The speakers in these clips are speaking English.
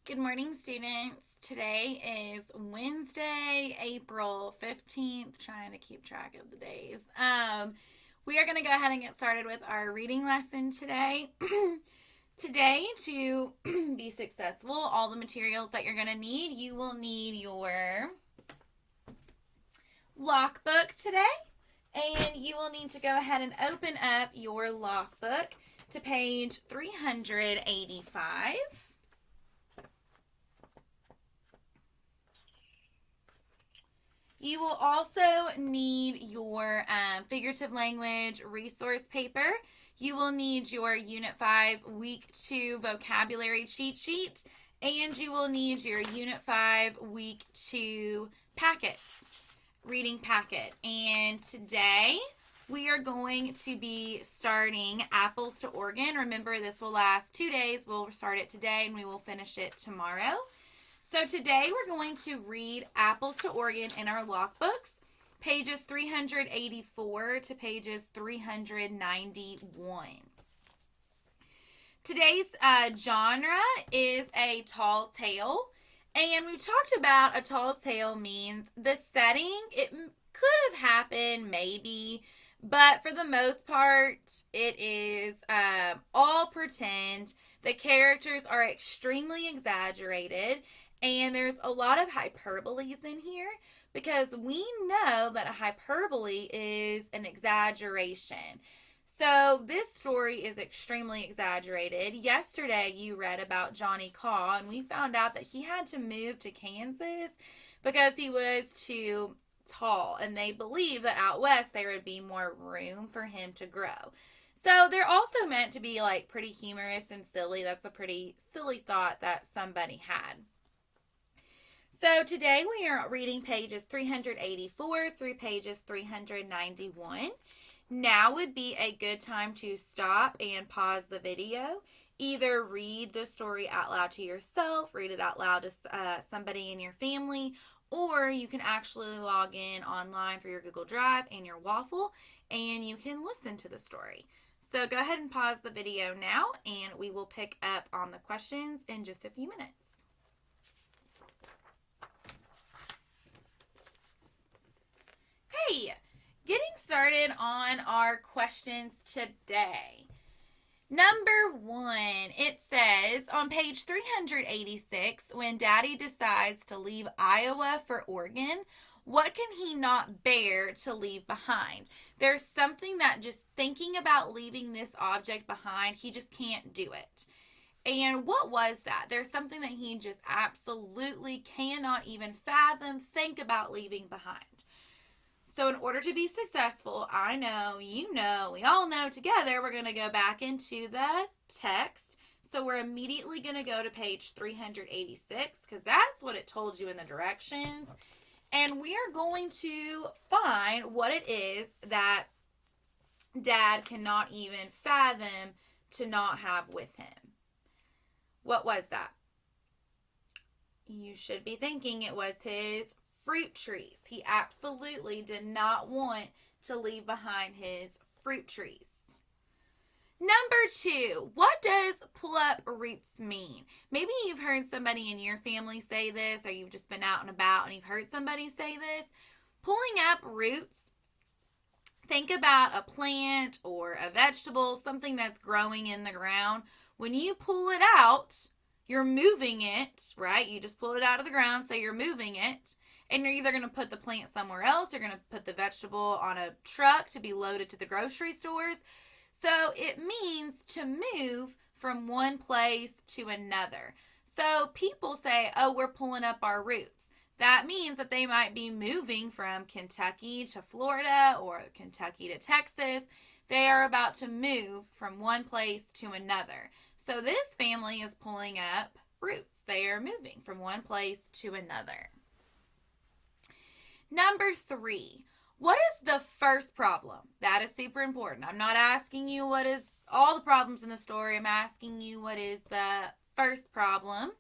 Good morning, students. Today is Wednesday, April 15th. Trying to keep track of the days. We are going to go ahead and get started with our reading lesson today. Today, to be successful, all the materials that you're going to need, you will need your lockbook today. And you will need to go ahead and open up your lockbook to page 385. You will also need your figurative language resource paper. You will need your Unit 5 Week 2 vocabulary cheat sheet. And you will need your Unit 5 Week 2 packet, reading packet. And today we are going to be starting Apples to Oregon. Remember, this will last 2 days. We'll start it today and we will finish it tomorrow. So today we're going to read Apples to Oregon in our lockbooks, pages 384 to pages 391. Today's genre is a tall tale, and we've talked about a tall tale means the setting. It could have happened maybe, but for the most part, it is all pretend. The characters are extremely exaggerated. And there's a lot of hyperboles in here because we know that a hyperbole is an exaggeration. So this story is extremely exaggerated. Yesterday you read about Johnny Caw, and we found out that he had to move to Kansas because he was too tall, and they believed that out west there would be more room for him to grow. So they're also meant to be like pretty humorous and silly. That's a pretty silly thought that somebody had. So today we are reading pages 384 through pages 391. Now would be a good time to stop and pause the video. Either read the story out loud to yourself, read it out loud to somebody in your family, or you can actually log in online through your Google Drive and your Waffle, and you can listen to the story. So go ahead and pause the video now, and we will pick up on the questions in just a few minutes. Okay, getting started on our questions today. Number 1, it says on page 386, when Daddy decides to leave Iowa for Oregon, what can he not bear to leave behind? There's something that just thinking about leaving this object behind, he just can't do it. And what was that? There's something that he just absolutely cannot even fathom, think about leaving behind. So in order to be successful, I know, you know, we all know together, we're going to go back into the text. So we're immediately going to go to page 386 because that's what it told you in the directions. And we are going to find what it is that Dad cannot even fathom to not have with him. What was that? You should be thinking it was his fruit trees. He absolutely did not want to leave behind his fruit trees. Number 2, what does pull up roots mean? Maybe you've heard somebody in your family say this, or you've just been out and about and you've heard somebody say this. Pulling up roots, think about a plant or a vegetable, something that's growing in the ground. When you pull it out, you're moving it, right? You just pull it out of the ground, so you're moving it. And you're either going to put the plant somewhere else, you're going to put the vegetable on a truck to be loaded to the grocery stores. So it means to move from one place to another. So people say, oh, we're pulling up our roots. That means that they might be moving from Kentucky to Florida or Kentucky to Texas. They are about to move from one place to another. So this family is pulling up roots. They are moving from one place to another. Number 3, what is the first problem? That is super important. I'm not asking you what is all the problems in the story. I'm asking you what is the first problem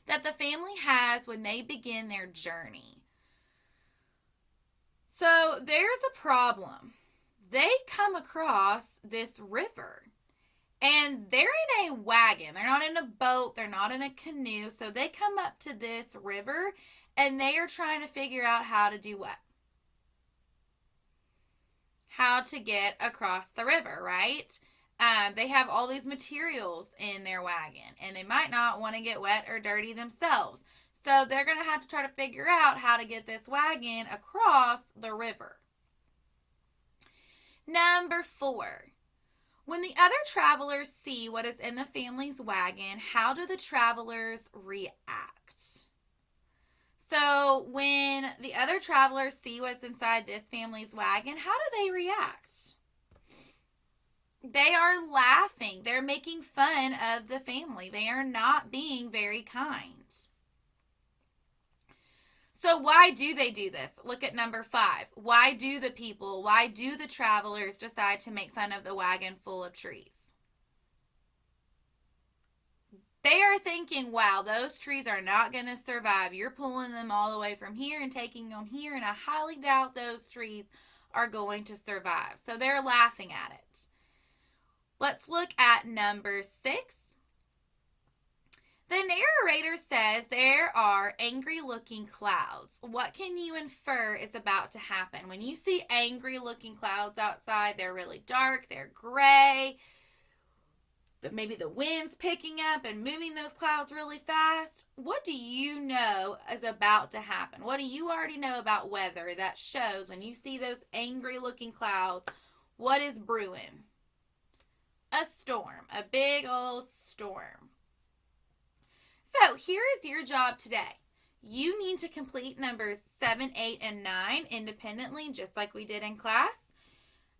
that the family has when they begin their journey. So there's a problem. They come across this river, And they're in a wagon. They're not in a boat. They're not in a canoe. So they come up to this river and they are trying to figure out how to do what? How to get across the river, right? They have all these materials in their wagon and they might not want to get wet or dirty themselves. So they're going to have to try to figure out how to get this wagon across the river. Number 4. When the other travelers see what is in the family's wagon, how do the travelers react? So when the other travelers see what's inside this family's wagon, how do they react? They are laughing. They're making fun of the family. They are not being very kind. So why do they do this? Look at number 5. Why do the travelers decide to make fun of the wagon full of trees? They are thinking, wow, those trees are not going to survive. You're pulling them all the way from here and taking them here, and I highly doubt those trees are going to survive. So they're laughing at it. Let's look at number 6. The narrator says there are angry-looking clouds. What can you infer is about to happen? When you see angry-looking clouds outside, they're really dark, they're gray. Maybe the wind's picking up and moving those clouds really fast. What do you know is about to happen? What do you already know about weather that shows when you see those angry-looking clouds, what is brewing? A storm, a big old storm. So here is your job today. You need to complete numbers 7, 8, and 9 independently, just like we did in class.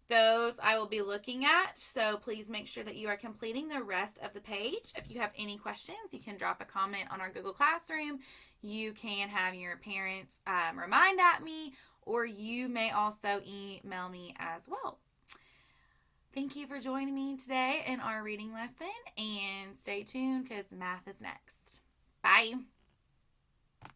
Those I will be looking at, so please make sure that you are completing the rest of the page. If you have any questions, you can drop a comment on our Google Classroom. You can have your parents remind at me, or you may also email me as well. Thank you for joining me today in our reading lesson, and stay tuned because math is next. Bye.